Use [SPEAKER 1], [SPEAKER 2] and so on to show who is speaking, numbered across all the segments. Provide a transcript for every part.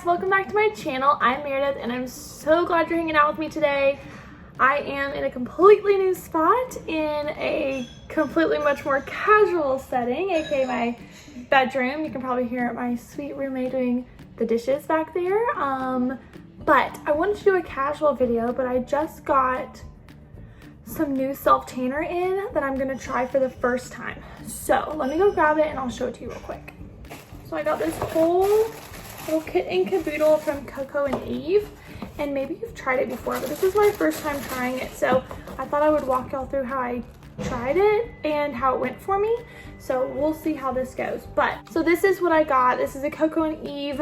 [SPEAKER 1] welcome back to my channel. I'm Meredith and I'm so glad you're hanging out with me today. I am in a completely new spot in a completely much more casual setting, aka my bedroom. You can probably hear my sweet roommate doing the dishes back there. But I wanted to do a casual video, but I just got some new self-tanner in that I'm gonna try for the first time. So let me go grab it and I'll show it to you real quick. So I got this whole little kit and caboodle from Coco and Eve, and maybe you've tried it before, but this is my first time trying it, so I thought I would walk y'all through how I tried it and how it went for me. So we'll see how this goes. But so this is what I got. This is a Coco and Eve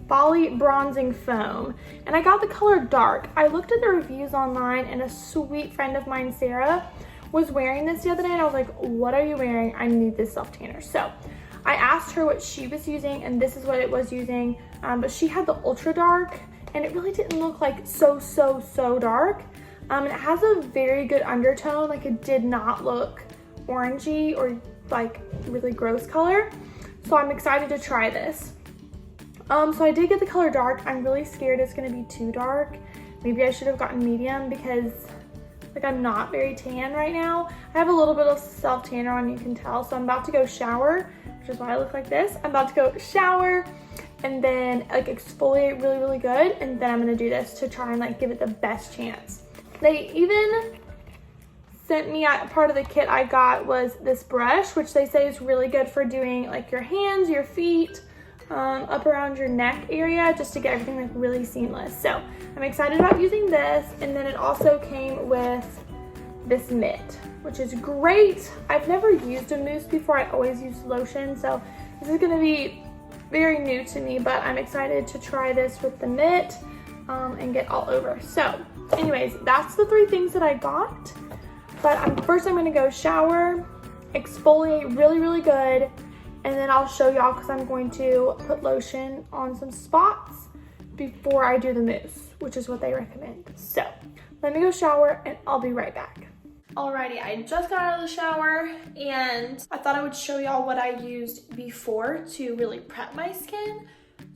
[SPEAKER 1] Bali bronzing foam, and I got the color dark. I looked at the reviews online and a sweet friend of mine, Sarah, was wearing this the other day, and I was like, what are you wearing? I need this self tanner. So I asked her what she was using, and this is what it was using, but she had the ultra dark, and it really didn't look like so dark. And it has a very good undertone. Like, it did not look orangey or like really gross color. So I'm excited to try this. So I did get the color dark. I'm really scared it's gonna be too dark. Maybe I should have gotten medium because like I'm not very tan right now. I have a little bit of self tanner on, you can tell. So I'm about to go shower, which is why I look like this. I'm about to go shower and then like exfoliate really good, and then I'm gonna do this to try and like give it the best chance. They even sent me, part of the kit I got was this brush, which they say is really good for doing like your hands, your feet, up around your neck area, just to get everything like really seamless. So I'm excited about using this. And then it also came with this mitt, which is great. I've never used a mousse before. I always use lotion, so this is gonna be very new to me, but I'm excited to try this with the mitt and get all over. So anyways, that's the three things that I got. But first I'm gonna go shower, exfoliate really good, and then I'll show y'all because I'm going to put lotion on some spots before I do the mousse, which is what they recommend. So let me go shower and I'll be right back. Alrighty, I just got out of the shower and I thought I would show y'all what I used before to really prep my skin.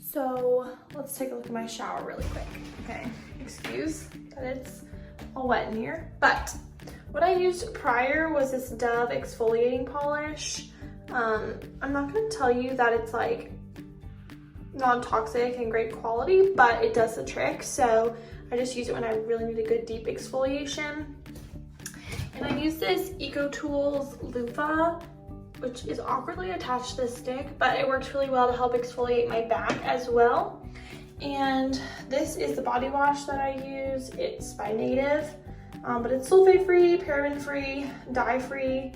[SPEAKER 1] So let's take a look at my shower really quick. Okay, excuse that it's all wet in here. But what I used prior was this Dove exfoliating polish. I'm not gonna tell you that it's like non-toxic and great quality, but it does the trick. So I just use it when I really need a good deep exfoliation. And I use this EcoTools loofah, which is awkwardly attached to this stick, but it works really well to help exfoliate my back as well. And this is the body wash that I use. It's by Native, but it's sulfate-free, paraben-free, dye-free,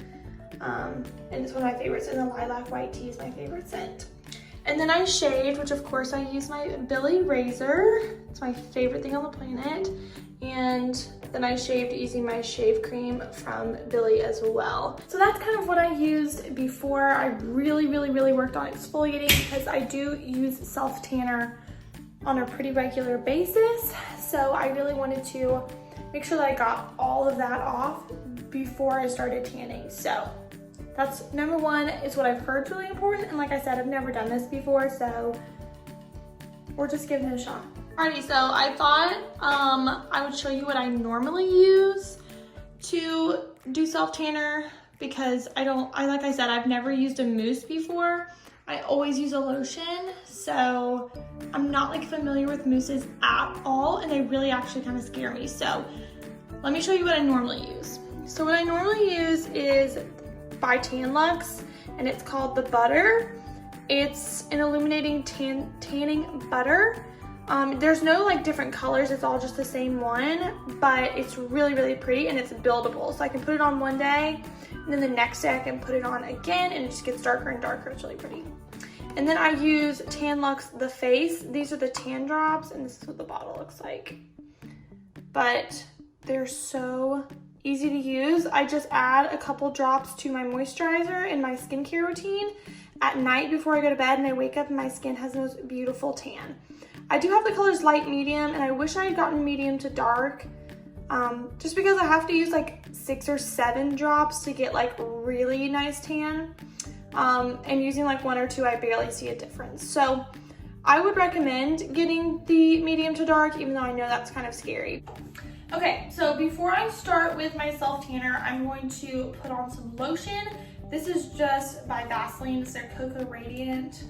[SPEAKER 1] and it's one of my favorites. And the lilac white tea is my favorite scent. And then I shaved, which of course I use my Billy razor. It's my favorite thing on the planet. And then I shaved using my shave cream from Billy as well. So that's kind of what I used before. I really worked on exfoliating because I do use self tanner on a pretty regular basis. So I really wanted to make sure that I got all of that off before I started tanning. So that's number one, is what I've heard is really important. And like I said, I've never done this before, so we're just giving it a shot. Alrighty, so I thought I would show you what I normally use to do self tanner because like I said, I've never used a mousse before. I always use a lotion, so I'm not like familiar with mousses at all, and they really actually kind of scare me. So let me show you what I normally use. So what I normally use is by Tanlux, and it's called the Butter. It's an illuminating tanning butter. There's no like different colors, it's all just the same one, but it's really pretty and it's buildable. So I can put it on one day and then the next day I can put it on again and it just gets darker and darker. It's really pretty. And then I use Tanlux The Face. These are the tan drops, and this is what the bottle looks like. But they're so easy to use. I just add a couple drops to my moisturizer in my skincare routine at night before I go to bed, and I wake up and my skin has the most beautiful tan. I do have the colors light, medium, and I wish I had gotten medium to dark, just because I have to use like 6 or 7 drops to get like really nice tan. And using like 1 or 2, I barely see a difference. So I would recommend getting the medium to dark, even though I know that's kind of scary. Okay, so before I start with my self tanner, I'm going to put on some lotion. This is just by Vaseline. It's their Coco Radiant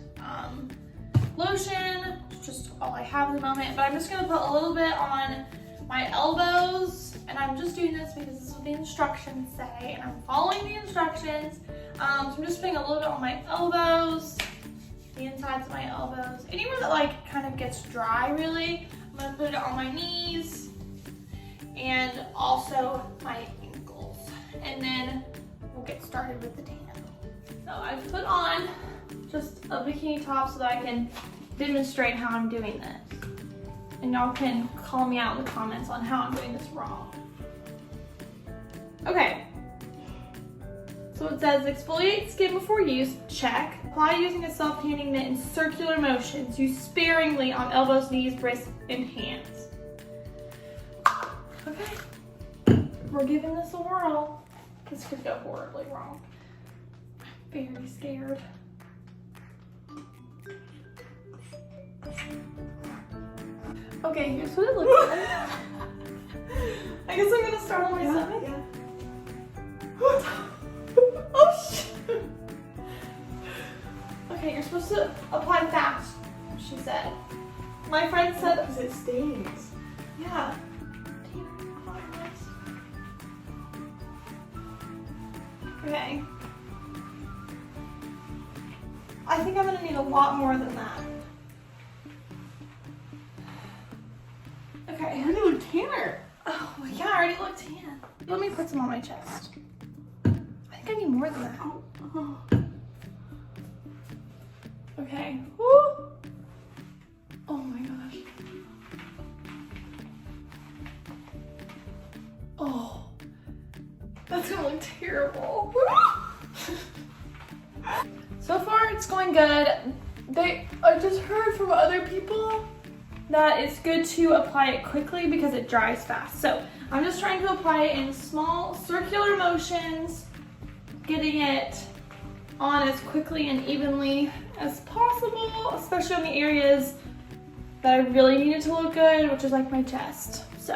[SPEAKER 1] lotion. It's just all I have at the moment, but I'm just gonna put a little bit on my elbows, and I'm just doing this because this is what the instructions say, and I'm following the instructions. So I'm just putting a little bit on my elbows, the insides of my elbows, anywhere that like kind of gets dry really. I'm gonna put it on my knees and also my ankles, and then we'll get started with the tan. So I've put on just a bikini top so that I can demonstrate how I'm doing this. And y'all can call me out in the comments on how I'm doing this wrong. Okay. So it says exfoliate skin before use, check. Apply using a self-tanning mitt in circular motions. Use sparingly on elbows, knees, wrists, and hands. Okay. We're giving this a whirl. This could go horribly wrong. I'm very scared. Okay, here's what it looks like. I guess I'm gonna start on my stomach. Yeah. Oh shit. Okay, you're supposed to apply fast, she said. My friend said because it stings. Yeah. Okay. I think I'm gonna need a lot more than that. Okay.
[SPEAKER 2] You look tanner.
[SPEAKER 1] Oh yeah, I already look tan. Let me put some on my chest. I think I need more than that.
[SPEAKER 2] Oh.
[SPEAKER 1] Okay. Woo. Oh my gosh. Oh, that's gonna look terrible. So far, it's going good. I just heard from other people that it's good to apply it quickly because it dries fast. So I'm just trying to apply it in small circular motions, getting it on as quickly and evenly as possible, especially on the areas that I really need it to look good, which is like my chest. So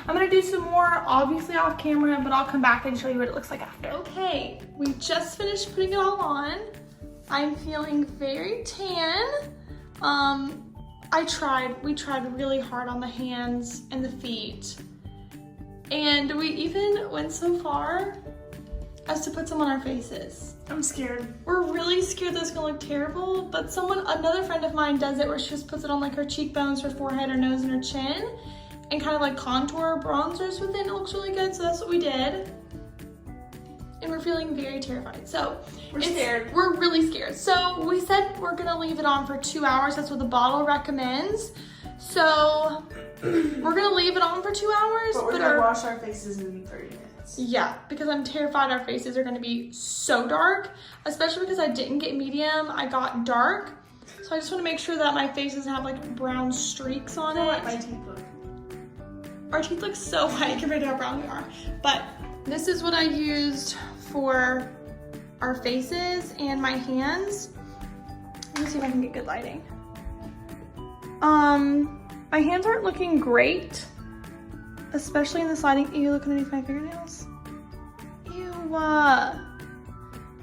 [SPEAKER 1] I'm gonna do some more, obviously off camera, but I'll come back and show you what it looks like after. Okay, we just finished putting it all on. I'm feeling very tan. We tried really hard on the hands and the feet. And we even went so far as to put some on our faces.
[SPEAKER 2] I'm scared.
[SPEAKER 1] We're really scared that it's gonna look terrible, but another friend of mine does it where she just puts it on like her cheekbones, her forehead, her nose, and her chin, and kind of like contour bronzers with it. It looks really good, so that's what we did. And we're feeling very terrified. So
[SPEAKER 2] we're scared.
[SPEAKER 1] We're really scared. So we said we're gonna leave it on for 2 hours. That's what the bottle recommends. So we're gonna leave it on for 2 hours.
[SPEAKER 2] But we're gonna wash our faces in 30 minutes.
[SPEAKER 1] Yeah, because I'm terrified our faces are gonna be so dark, especially because I didn't get medium, I got dark. So I just wanna make sure that my face doesn't have like brown streaks on it.
[SPEAKER 2] My teeth look.
[SPEAKER 1] Our teeth look so white compared to how brown we are. But this is what I used for our faces and my hands. Let me see if I can get good lighting. My hands aren't looking great, especially in this lighting. Ew, look underneath my fingernails. Ew.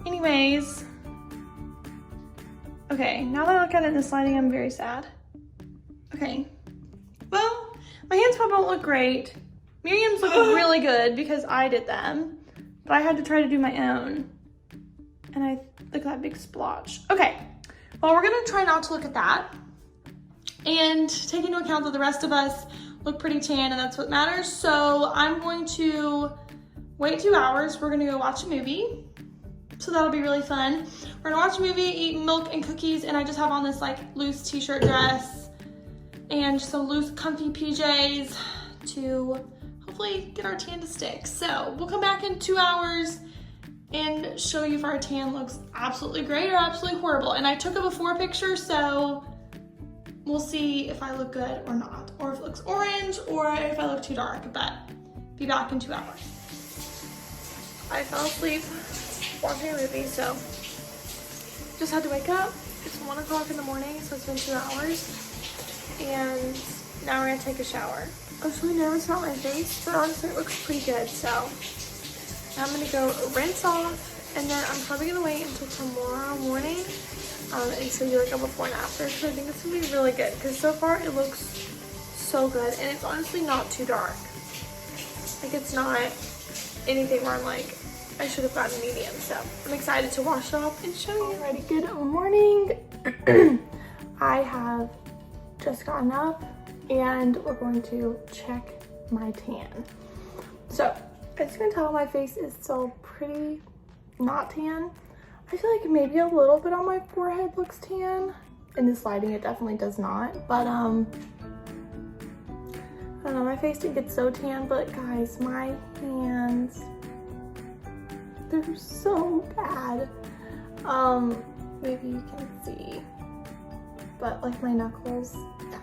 [SPEAKER 1] Anyways. Okay, now that I look at it in this lighting, I'm very sad. Okay. Well, my hands probably don't look great. Miriam's look really good because I did them, but I had to try to do my own. And look at that big splotch. Okay, well, we're gonna try not to look at that and take into account that the rest of us look pretty tan and that's what matters. So I'm going to wait 2 hours. We're gonna go watch a movie. So that'll be really fun. We're gonna watch a movie, eat milk and cookies, and I just have on this like loose t-shirt dress and just some loose comfy PJs to hopefully get our tan to stick. So we'll come back in 2 hours and show you if our tan looks absolutely great or absolutely horrible. And I took a before picture, so we'll see if I look good or not, or if it looks orange, or if I look too dark, but be back in 2 hours. I fell asleep watching a movie, so just had to wake up, It's 1 o'clock in the morning, so it's been 2 hours. And now we're gonna take a shower. I was really nervous about my face, but honestly it looks pretty good. So now I'm gonna go rinse off, and then I'm probably gonna wait until tomorrow morning and show you like a before and after. So I think it's gonna be really good because so far it looks so good, and it's honestly not too dark. Like it's not anything where I'm like, I should have gotten medium. So I'm excited to wash it off and show you. Alrighty, good morning. I have just gotten up and we're going to check my tan. So as you can tell, my face is still pretty not tan. I feel like maybe a little bit on my forehead looks tan. In this lighting it definitely does not, but I don't know, my face didn't get so tan, but guys, my hands, they're so bad. Maybe you can see, but like my knuckles, yeah.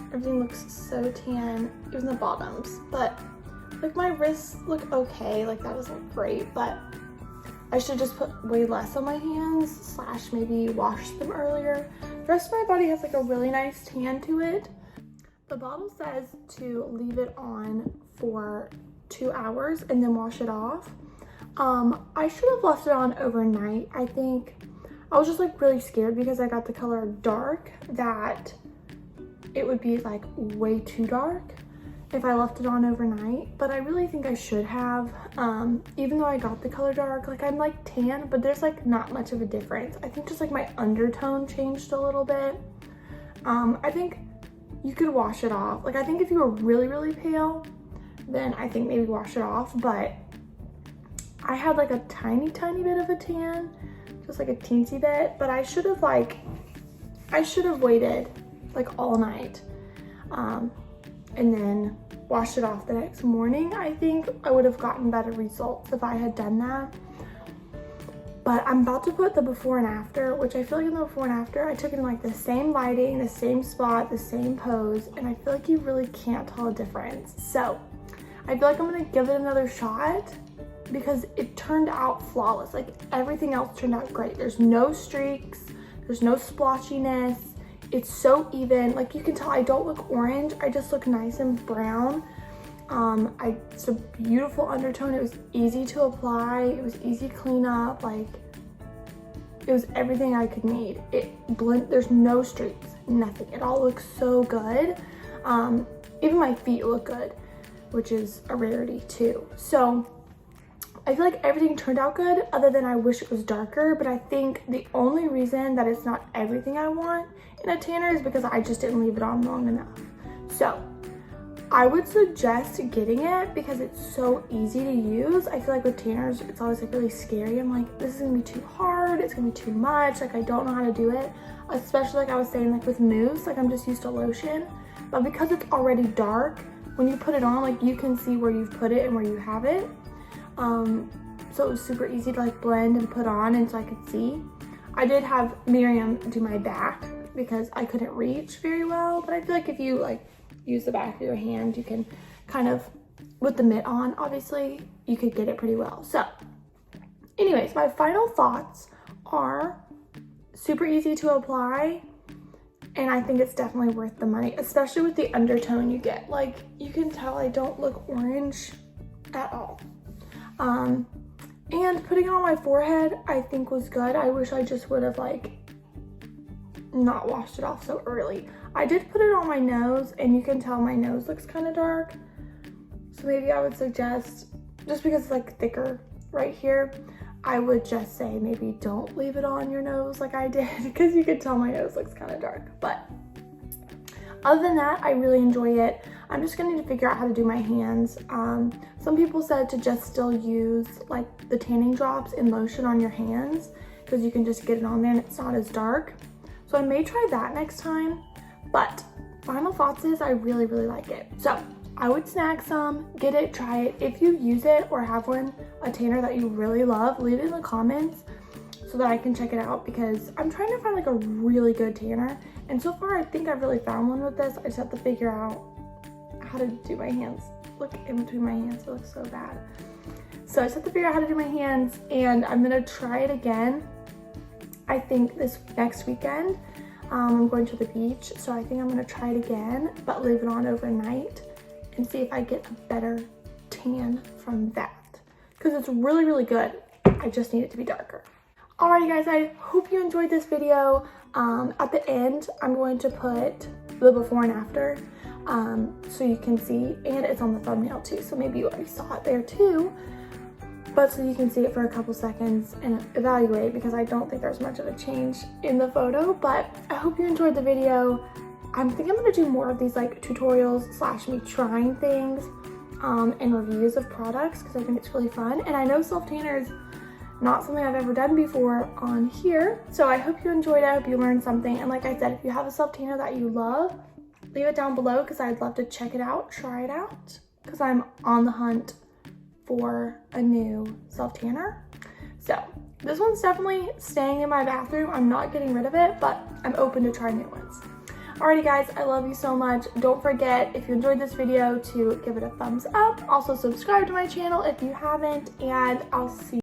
[SPEAKER 1] Everything looks so tan, even the bottoms. But like my wrists look okay, like that doesn't look great, but I should just put way less on my hands, / maybe wash them earlier. The rest of my body has like a really nice tan to it. The bottle says to leave it on for 2 hours and then wash it off. I should have left it on overnight. I think I was just like really scared because I got the color dark that it would be like way too dark if I left it on overnight, but I really think I should have. Even though I got the color dark, like I'm like tan, but there's like not much of a difference. I think just like my undertone changed a little bit. I think you could wash it off. Like I think if you were really pale, then I think maybe wash it off, but I had like a tiny bit of a tan, just like a teensy bit, but I should have waited like all night and then washed it off the next morning. I think I would have gotten better results if I had done that. But I'm about to put the before and after, which I feel like in the before and after, I took it in like the same lighting, the same spot, the same pose, and I feel like you really can't tell a difference. So I feel like I'm gonna give it another shot because it turned out flawless. Like everything else turned out great. There's no streaks, there's no splotchiness. It's so even. Like you can tell I don't look orange, I just look nice and brown. It's a beautiful undertone. It was easy to apply, it was easy to clean up, like it was everything I could need. There's no streaks, nothing. It all looks so good. Even my feet look good, which is a rarity too. So I feel like everything turned out good, other than I wish it was darker, but I think the only reason that it's not everything I want in a tanner is because I just didn't leave it on long enough. So I would suggest getting it because it's so easy to use. I feel like with tanners, it's always like really scary. I'm like, this is gonna be too hard, it's gonna be too much, like I don't know how to do it. Especially like I was saying, like with mousse, like I'm just used to lotion. But because it's already dark, when you put it on, like you can see where you've put it and where you have it. So it was super easy to like blend and put on, and so I could see. I did have Miriam do my back because I couldn't reach very well, but I feel like if you like use the back of your hand, you can kind of, with the mitt on, obviously, you could get it pretty well. So anyways, my final thoughts are super easy to apply, and I think it's definitely worth the money, especially with the undertone you get. Like you can tell I don't look orange at all. And putting it on my forehead I think was good. I wish I just would have like not washed it off so early. I did put it on my nose, and you can tell my nose looks kind of dark, so maybe I would suggest, just because it's like thicker right here, I would just say maybe don't leave it on your nose like I did, because you could tell my nose looks kind of dark. But other than that, I really enjoy it. I'm just gonna need to figure out how to do my hands. Some people said to just still use like the tanning drops in lotion on your hands, because you can just get it on there and it's not as dark. So I may try that next time, but final thoughts is I really like it. So I would snag some, get it, try it. If you use it or have a tanner that you really love, leave it in the comments so that I can check it out, because I'm trying to find like a really good tanner. And so far I think I've really found one with this. I just have to figure out how to do my hands. Look in between my hands, it looks so bad. So I just have to figure out how to do my hands, and I'm gonna try it again I think this next weekend I'm going to the beach, so I think I'm gonna try it again, but leave it on overnight and see if I get a better tan from that, because it's really, really good. I just need it to be darker. Alrighty guys, I hope you enjoyed this video. At the end, I'm going to put the before and after so you can see, and it's on the thumbnail too, so maybe you already saw it there too, but so you can see it for a couple seconds and evaluate, because I don't think there's much of a change in the photo. But I hope you enjoyed the video. I think I'm gonna do more of these like tutorials / me trying things and reviews of products, because I think it's really fun, and I know self-tanner is not something I've ever done before on here. So I hope you enjoyed it. I hope you learned something. And like I said, if you have a self-tanner that you love, leave it down below, because I'd love to check it out, try it out, because I'm on the hunt for a new self-tanner. So this one's definitely staying in my bathroom. I'm not getting rid of it, but I'm open to try new ones. Alrighty guys, I love you so much. Don't forget, if you enjoyed this video, to give it a thumbs up. Also subscribe to my channel if you haven't, and I'll see you